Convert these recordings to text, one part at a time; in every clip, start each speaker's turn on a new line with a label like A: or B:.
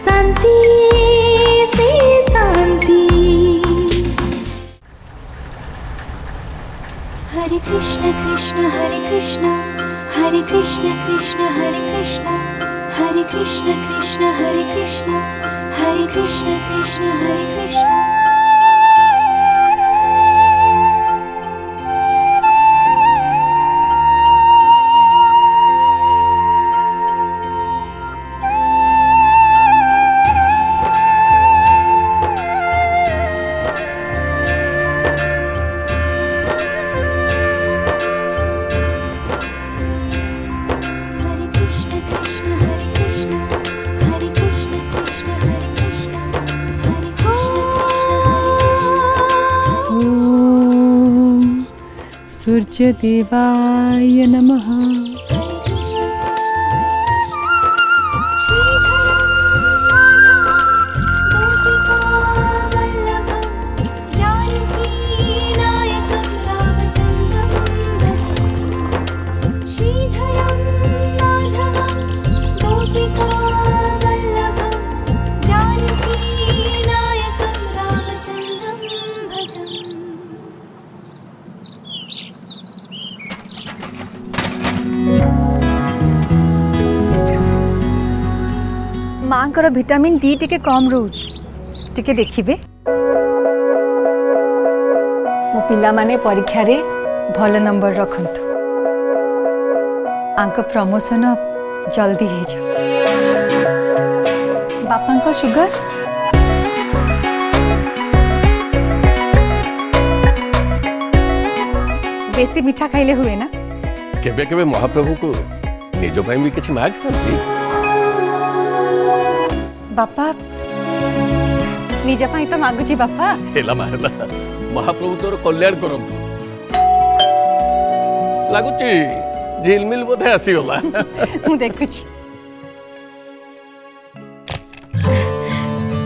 A: शांति से शांति। हरे कृष्ण कृष्ण हरे कृष्ण, हरे कृष्ण कृष्ण हरे कृष्ण, हरे कृष्ण कृष्ण हरे कृष्ण, हरे कृष्ण कृष्ण हरे कृष्ण।
B: सूर्य देवाय नमः।
C: माँकर विटामिन डी टिके कम रोज टिके देखिबे। मो पिला माने परीक्षा रे भल नंबर रखंतु, आंक प्रमोशन जल्दी हो जा। बापा को शुगर बेसी मीठा खाइले हुए ना।
D: केबे केबे महाप्रभु को निज भाई भी किछि माग सकती।
C: बापा निज पाई तो मागुची बापा।
D: हेला मारला महाप्रभु तोर कल्याण करंतु। लागुची झिलमिल बोधे आसी गला।
C: मु देखुची।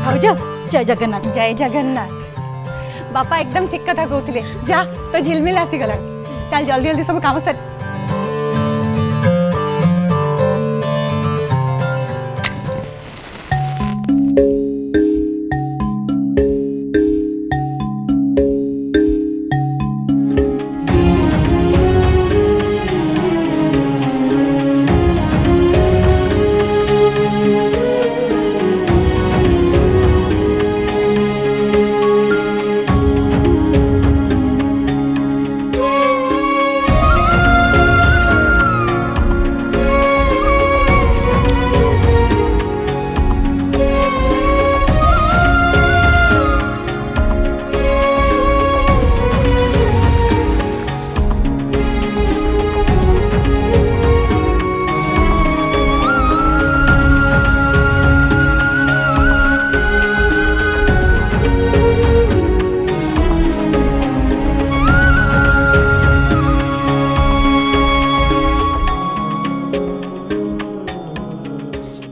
C: भाउज जय जगन्नाथ। जय जगन्नाथ। बापा एकदम ठीक कथा कहउथिले। जा तो झिलमिल आसी गला। चल जल्दी जल्दी सब काम सर।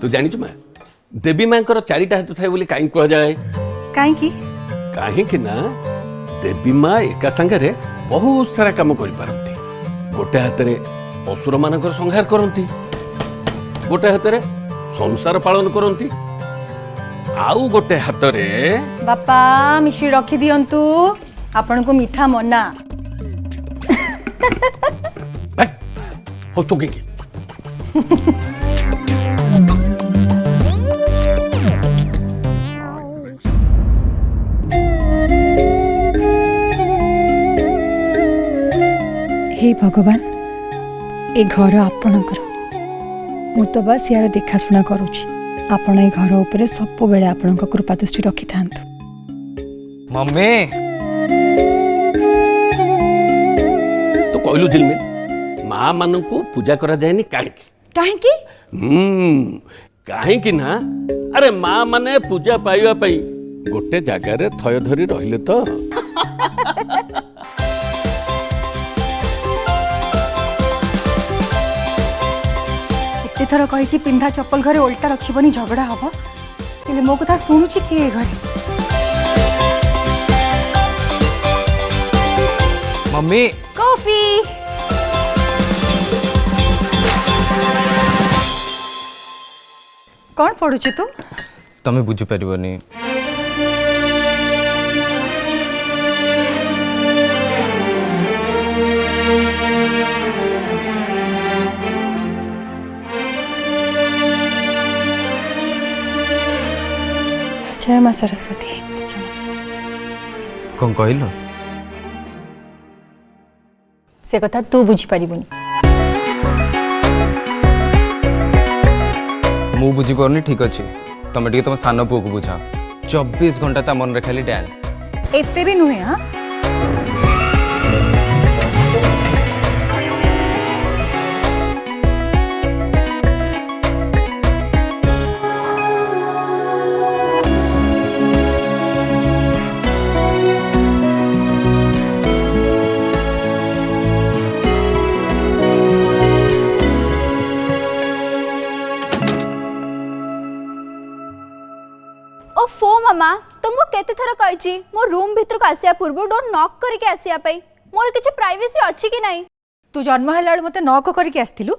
D: तू जानी छु मैं देवी मां कर चारिटा हाथ थाए बोली काई कह जाए।
C: काई की
D: काहे कि ना देवी मां एका संगे रे बहुत सारा काम करि पारंती। गोटे हाथ रे असुर मानकर संहार करंती, गोटे हाथ रे संसार पालन करंती, आउ गोटे हाथ रे
C: बापा मिश्री रखी दियंतु, आपन को मीठा मना।
D: हो चुकी
C: हे भगवान ए घर आपणकर मु तो बस यार देखाशुना करुछि। आपण ए घर उपरे सब बेले आपण कृपा दृष्टि रखि थांतु।
E: मम्मी
D: तो कहलु झिलमिल मां मान को पूजा करा जाएनी काहे काहे ना अरे मां माने पूजा पाइबा पई गोटे जगह रे थय धरी रहिले तो
C: एते थर कहि पिंधा चप्पल घरे उल्टा रखिबनी झगड़ा हबो, कि मो कथा सुनुछि कि घरे।
E: मम्मी
C: कॉफी कौन पढ़ुछु तू?
E: तुम्हें बुझी पारिबनी।
C: जय माँ सरस्वती।
E: कौन कहल
C: से कथा तू बुझी पारिबनी।
E: मु बुझी पारनी ठीक अच्छे तुम टे तुम सान पु को बुझा 24 घंटा ता मन रे खाली डांस
C: एते भी नुहे। हाँ
F: ओफो मामा तुमको केते थर कहिची मो रूम भीतर को आसिया पूर्व डोर नॉक करके आसिया पई मोर किछ प्राइवेसी अछि कि नहीं।
C: तू जन्म हेला मते नॉक करके आस्तिलु।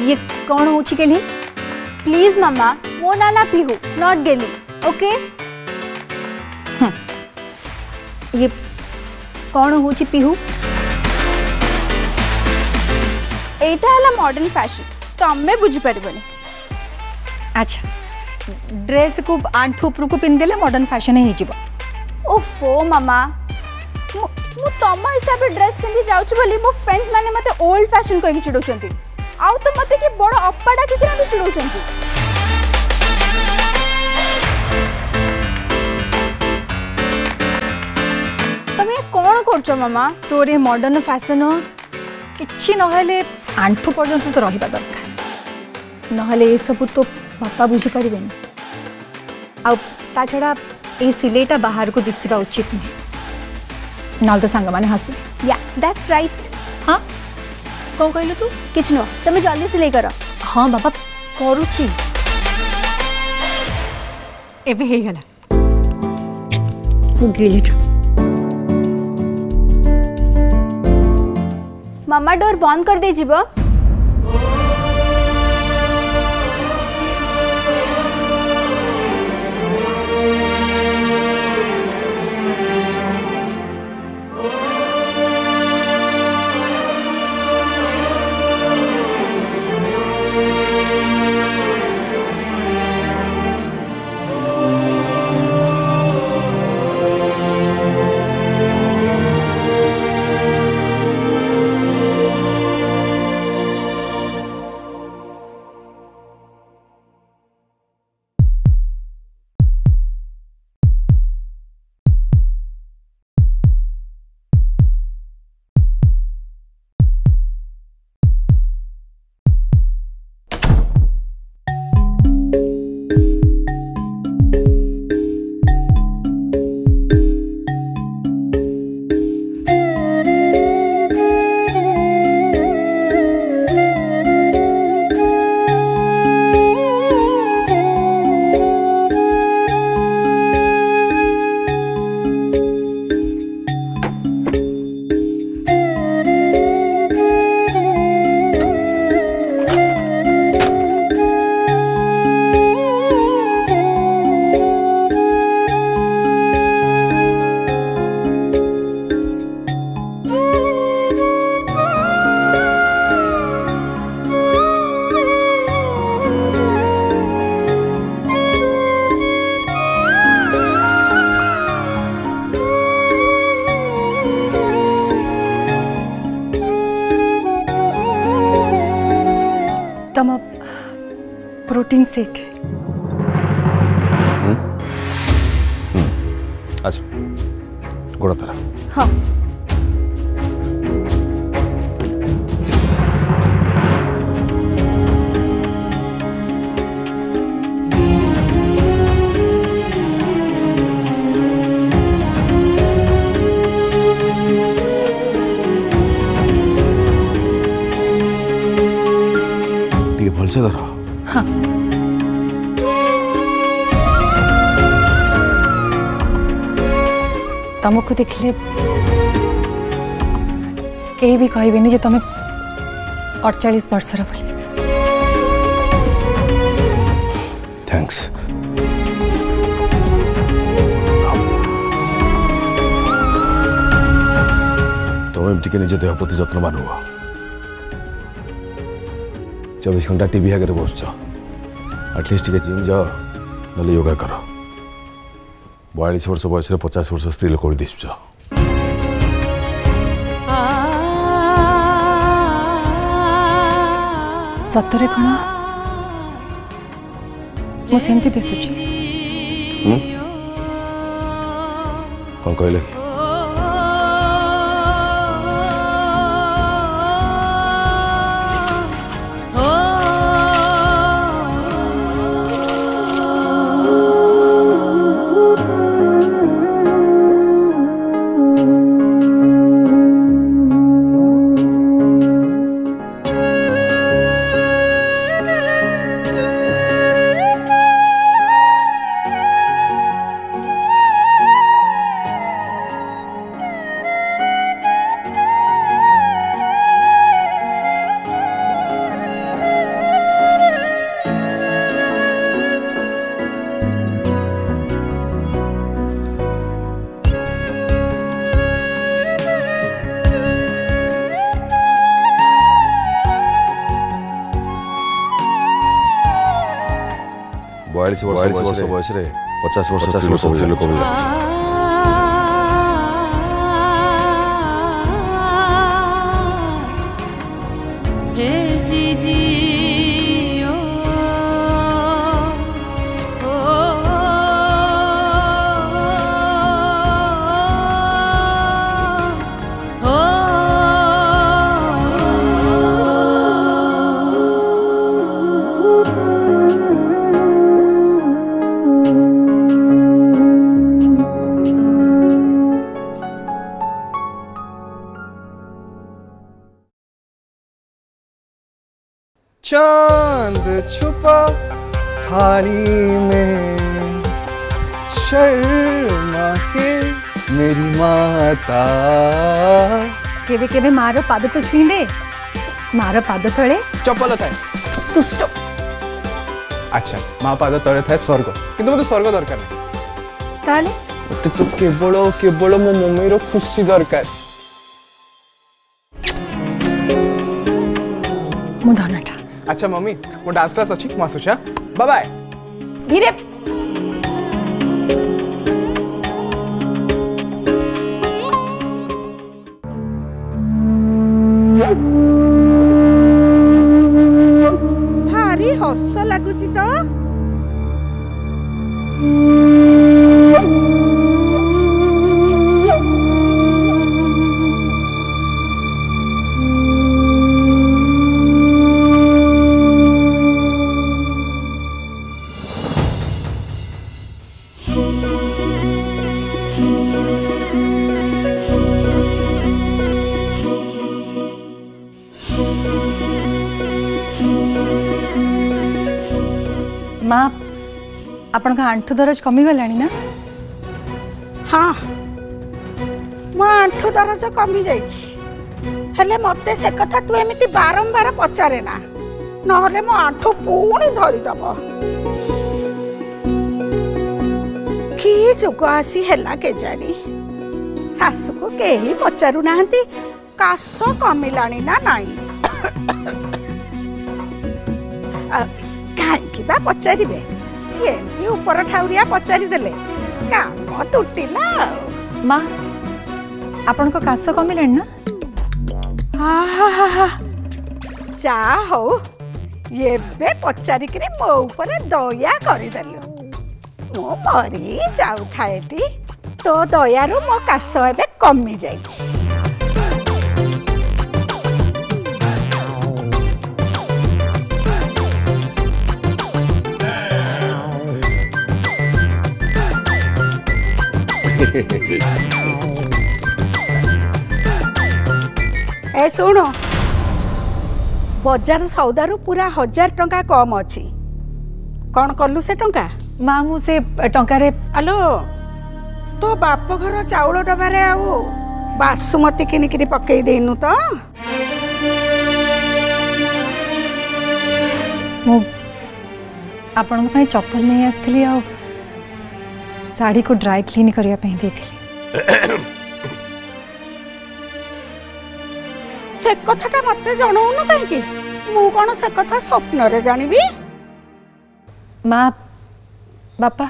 C: ये कौन होची केली?
F: प्लीज मामा मो नाना पीहू नॉट गेली ओके।
C: ये कौन होची पीहू?
F: एटा हला मॉडर्न फैशन तमे बुझी परबनी।
C: अच्छा ड्रेस को आंठू ऊपर को पिंदेले मॉडर्न फैशन ही जीव।
F: ओफो मामा मु तम हिसाब रे ड्रेस पिंदी जाउछ बोली मो फ्रेंड्स माने मते ओल्ड फैशन कहि चिडौछंती आउ तो मते कि बड़ अप्पाडा कि भी चिडौछंती। तमे कोन करछो मामा?
C: तोरे मॉडर्न फैशन किछि नहले आंठू पर्यंत तो रहिबा दरकार नहले ये सब तो बापा बुझी पारे। आ छड़ा ये सिलेटा बाहर को दिशा उचित नहीं ना तो सांग माने हसी।
F: या दैट्स राइट।
C: हाँ कौन कहलु तू?
F: किछ न तमे जल्दी सिलाई करो।
C: हाँ बाबा करूची एबे हे गला गिलिट।
F: मामा डोर बंद कर दे जीवो।
C: तम प्रोटीन शेक।
G: अच्छा गोड़ तारा।
C: हाँ
G: भलसे धर।
C: हाँ तुमको देखले कहीं भी कहबेनी जे तुम 48 वर्षर बोली।
G: ରିଲାକ୍ସ। ତମେ ଏମିତି କି ନିଜ ଦେହ ପ୍ରତି ଯତ୍ନବାନ ହୁଅ। 24 ଘଣ୍ଟା टीवी आगे बसुଛ, आटलिस्ट टे जिम जाओ ना योगा कर। 42 वर्ष बयस 50 वर्ष स्त्री लोक दिशुच।
C: सतरे कण मु सेमती दिसुची?
G: कौन कहले? वर्ष बयस 50 वर्ष स्त्री लोक
H: चांद छुपा थारी में शर्मा के मेरी माता।
C: केवे केवे मारो पाद तो छुईले, मारो पाद तले
H: चपल थाए दुष्ट। अच्छा माँ पाद तले थाए स्वर्ग, किंतु मते स्वर्ग दरकार नहीं।
C: ताले
H: मते तो केवल केवल मो मम्मी रो खुशी दरकार।
C: मु धनटा।
H: अच्छा मम्मी मो डांस क्लास अछि मु आसुछा। Bye bye.
C: धीरे
I: भारी हस लगुची तो।
C: माँ आपण का आंठु दरज कमी गलानी ना?
I: हाँ मो आंठु दरज कमी जाइछि, हेले मते से कथा तू एमिति बारंबार पचारे ना, नहले मो आंठु पुणी धरी दब। कि जुग आसी हेला के जानी सासु को केही पचारु नाहंती काश कमिलानी ना नाही। काहींकी बा पचारिबे, एमती ऊपर ठाउरिया पचारि देले काम तुटिला।
C: माँ आपण को काश कमिलानी ना?
I: जा हो एबे पचारिकरी मो ऊपर दया करिदेलु। मो मरी जाउथाएटी तो दयारु मो काश एबे कमी जाइछि। ए सुनो बजार सौदारू पूरा 1000 टंका कम अछि, कौन कलु से टंका?
C: माँ मु से टंकारे
I: आलो तो बाप घर चाउल डबारे आउ बासुमती किनिकरी पकई देनु तो।
C: आपण चप्पल नहीं आसती आ साड़ी को ड्राई क्लीन करने दे
I: से कथाटा मते जणाउनु काहेकि मु कोन से कथा स्वप्न रे जानिबी
C: माँ बापा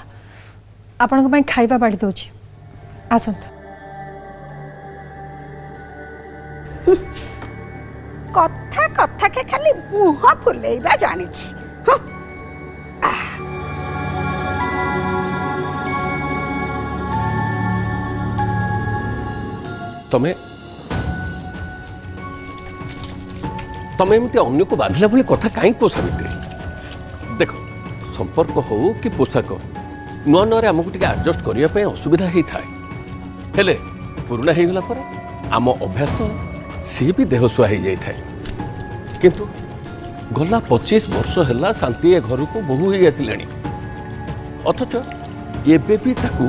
C: आपण खाइबा बाड़ी दउची आसंत
I: कथा कथा के खाली मुह फुलेइबा जानिछि
D: तमें तमें एमती अन्य को बाधिला भली कथा कहीं को सावित्री देख संपर्क हो कि पोशाक नुआ नुआ आमको टे आडजस्ट करने असुविधा होता है हेले पुराना हो गला पर आम अभ्यास सी भी देहसुआ हो जाए किंतु गला 25 वर्ष है शांति ए घर को बहु ही आसिले अथच एबे भी ताकू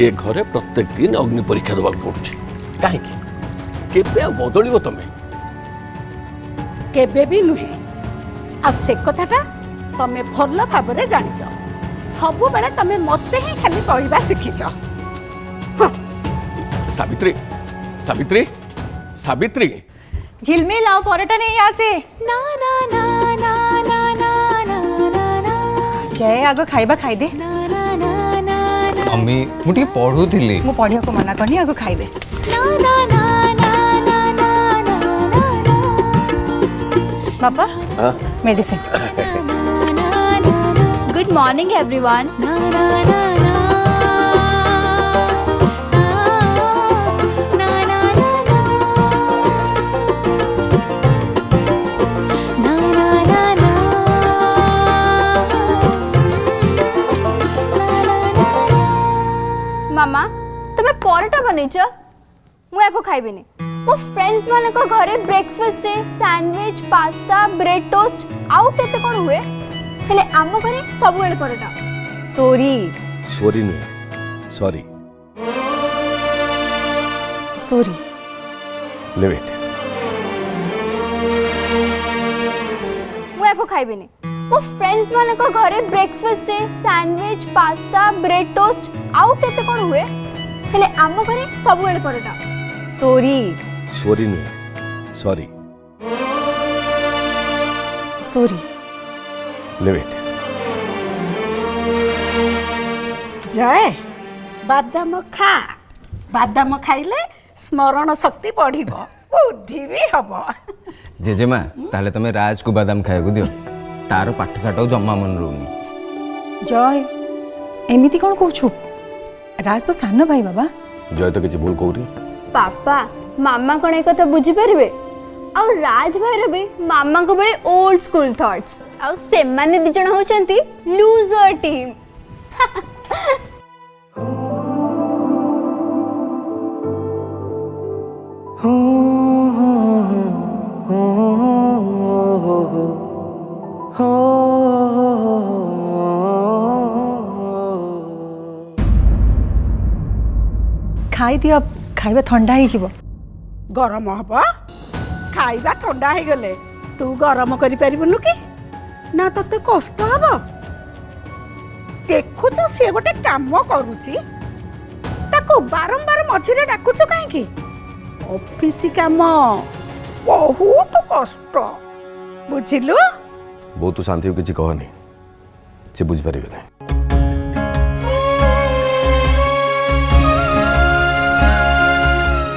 D: ए घरे प्रत्येक दिन अग्नि परीक्षा देवाक पड़ुछि कहीं केबे बदलिव तमें
I: केबे भी नुहे आ से कथाटा तमे भल भाबरे जानिच सबु बेले तमे मते ही खाली कहबा सिखिच
D: सावित्री सावित्री सावित्री
C: झिलमिल आओ परोटा नहीं आसे
A: ना ना ना ना ना ना ना ना ना
C: जय आगो खाइबा खाई दे
A: ना ना ना ना ना
E: मम्मी मुझे पढ़ुली
C: मु पढ़िया को मना करनी आगो खाई दे
A: ना ना ना ना ना ना ना ना
C: पापा मेडिसिन
F: गुड मॉर्निंग एवरीवन मामा तमे परोटा बनैछ मु एको खाइबिनी मो फ्रेंड्स माने को घरे ब्रेकफास्ट रे सैंडविच पास्ता ब्रेड टोस्ट आउ केते कोन हुए हेले आम घरे सब बेले परोटा
C: सॉरी
G: सॉरी नहीं सॉरी
C: सॉरी
G: लिव इट
F: मु एको खाइबिनी मो फ्रेंड्स माने को घरे ब्रेकफास्ट रे सैंडविच पास्ता ब्रेड टोस्ट आउ केते कोन हुए हेले आम घरे सब बेले परोटा
C: सॉरी
G: सॉरी नहीं सॉरी
C: सॉरी
G: लिव इट
I: जय बादाम खाइले स्मरण शक्ति बढ़िबो बुद्धि भी हबो
E: जेजेमा ताले तमे राज को बादाम खाइबो दियो तार पाठशाठ जमा मन रोनी
C: जय एमिति कौन कहू राज तो सान भाई बाबा
G: जय तो किसी भूल कौरी
F: पापा मामा कोन एक कथा बुझी परिबे और राज भाई रे भी मामा को बड़े ओल्ड स्कूल थॉट्स और से माने दि जण होचंती लूजर टीम
C: खाई दियो खाइबा ठंडा ही जीवो
I: गरम हबो खाइबा ठंडा हो गले तू गरम करि परिबनु कि ना तते कष्ट हबो देखुछ से गोटे काम करूची ताको बारंबार मझिरे डाकुछ काहे कि ऑफिस काम बहुत कष्ट बुझिलु
G: बहुत शांति किसी कहनी से बुझिपारे नहीं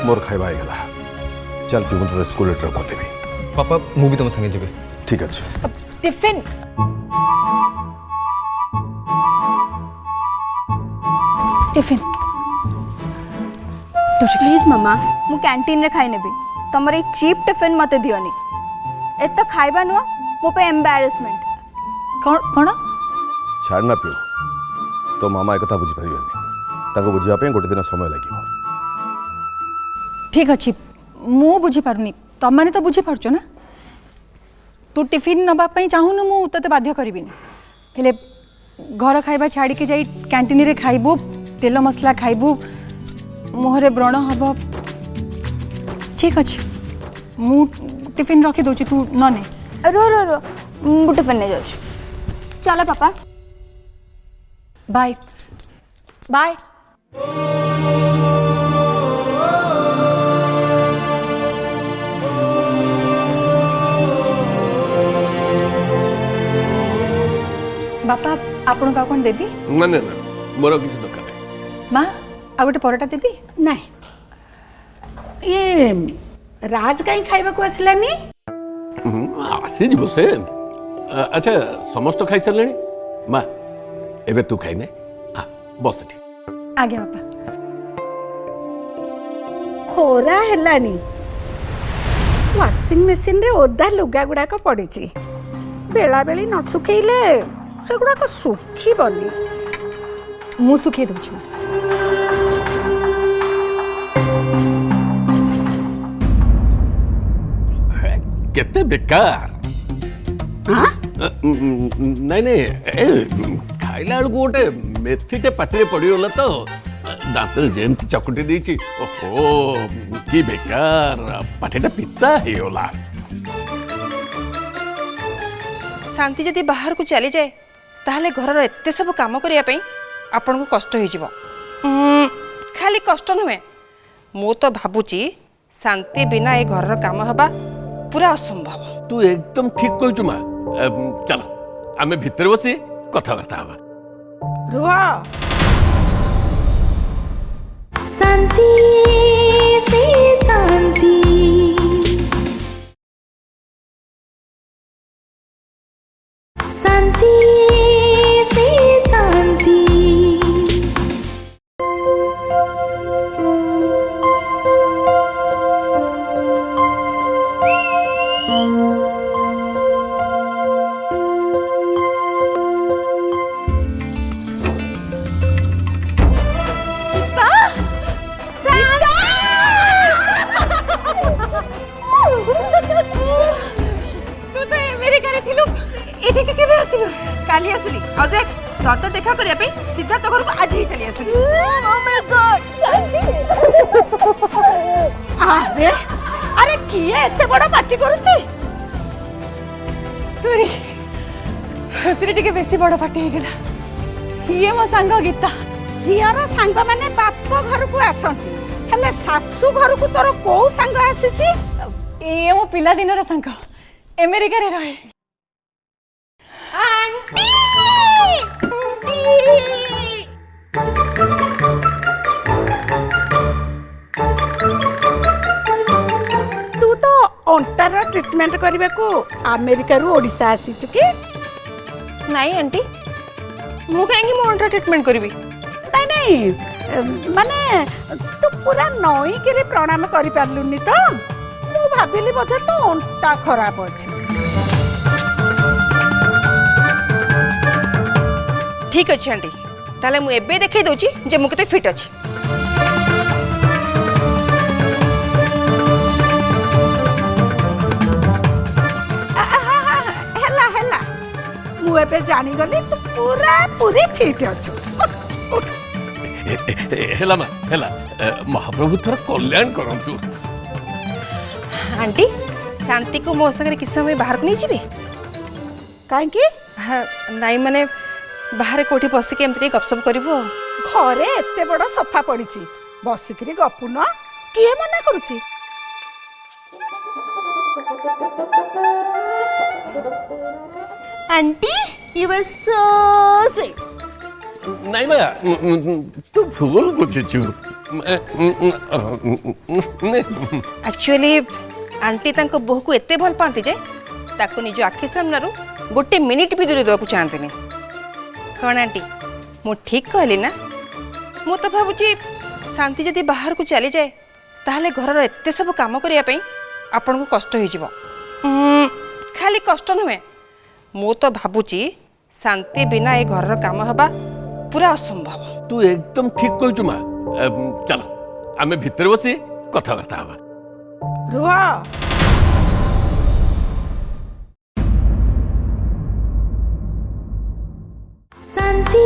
G: मोर खाइबा आईगला चल तू मुझे स्कूल ड्रॉप कर देबी
E: पापा मु भी तुम संगे जीवे
G: ठीक अच्छे
C: टिफिन टिफिन
F: प्लीज मामा मु कैंटीन रे खाइ नेबी तमर ए चीप टिफिन मते दियोनी एत खाइबा नुआ मो पे एम्बैरेसमेंट
C: कौन
G: छाड़ ना पियो तो मामा एक बुझी पारे बुझापी गोटे दिन समय लगे
C: ठीक अच्छे मु बुझी पारुनी तम माने तो बुझी पारुछ ना तू टिफिन नबा पई चाहूनु मु तते बाध्य करबिनी हेले घर खाइबा छाड़ी के जाई कैंटीन रे खाइबू तेल मसला खाइबू मुहरे व्रण हब ठीक अच्छे मु टिफिन रखी दउची तू न ने
F: रो रो रो मु टिफिन ने जाउछ चलो पापा।
C: Bye bye. बापा आपण का कौन देवी
D: ना ना ना मोर किसी दरकार नहीं।
C: माँ आ गोटे परोटा देवी
I: ନାଇଁ ये राज कहीं खाइबा को आसलानी
D: आसीज से अच्छा समस्त खाई सारे माँ एबे तू खाइने बस एठी।
C: आगे बापा।
I: खोरा हेलानी वाशिंग मशीन रे ओदा लुगा गुड़ाक पड़ी बेला बेली न सुखेले से गुड़ाक सुखीबनी
C: मु सुखे दूँ।
D: केते बेकार
I: हाँ
D: नहीं नहीं खाइला बेलू गोटे मेथीटे पाटे पड़गला तो दांत जेमती चकुटी देची ओहो कि बेकार पाटेटा पिता होगला।
J: शांति जदि बाहर को चली जाए ताहले घर एते सब काम करने आपन को कष्ट हो खाली कष्ट नुहे मु तो भावुची शांति बिना ये घर काम हवा पूरा असंभव।
D: तू एकदम ठीक कहचु माँ चल आमे भितर बसी कथबार्ता हवा।
I: रुह
A: शांति से शांति शांति से शांति।
J: तू तो मेरे घरे थिलु एठी के केबे आसिलु काली आसिली आ देख तत देखा करिया पे सीधा तो घर को आज ही चली आसिली। ओ माय गॉड
I: अरे अरे किए एते बड़ा पार्टी करूची
C: सूरी सूरी टिके बेसी बड़ पार्टी हो गला। ये मो सांग गीता
I: झीर सांग माने बाप घर को आसती हेले सासू घर को तोर को सांग आसीची
C: ये मो पिला दिन सांग अमेरिका रे रहे।
I: तू तो अंटार ट्रीटमेंट करने को अमेरिका रु ओडिशा आसीचु कि
J: नहीं आंटी मु कहीं मो अंडा ट्रीटमेंट करी
I: नहीं नहीं माने तू पूरा नई के प्रणाम करि पारलुनी तो मु भाबिली बोधे तो अंटा खराब अछि।
J: ठीक अच्छे आंटी ताले मु एबे देखै दउची जे मु केते फिट अछि।
I: हेला हेला मु एबे जानी गली तू पूरा पूरी फिट अछु।
D: हेला माँ हेला महाप्रभु थोड़ा कल्याण करंतु।
J: आंटी शांति को मो संगे किस समय बाहर को नहीं जीवे
I: काहे कि
J: हाँ नहीं माने बाहर कोठी बस के एमती गपसप करिवो
I: घरे एते बड़ सोफा पड़ीची बसिकरी गपुन किए मना करूची।
J: Aunty you were so sweet.
D: नहीं माँ तू भूल बुझीचु।
J: एक्चुअली आंटी तांको बोह को एते भल पाती जे ताको निज आखि सामने गोटे मिनिट भी दूर देवाक चाहते कौन आंटी मु ठीक कहली ना मु तो भावुची शांति जदि बाहर को चली जाए ताहले घर एते सब काम करने आपन को कष्ट हो खाली कष्ट नुहे मु तो भावुची शांति बिना ये घर काम हवा पूरा असंभव।
D: तू एकदम ठीक कहचु माँ चल आमे भितर बसी कथबार्ता हवा।
I: रुह
A: शांति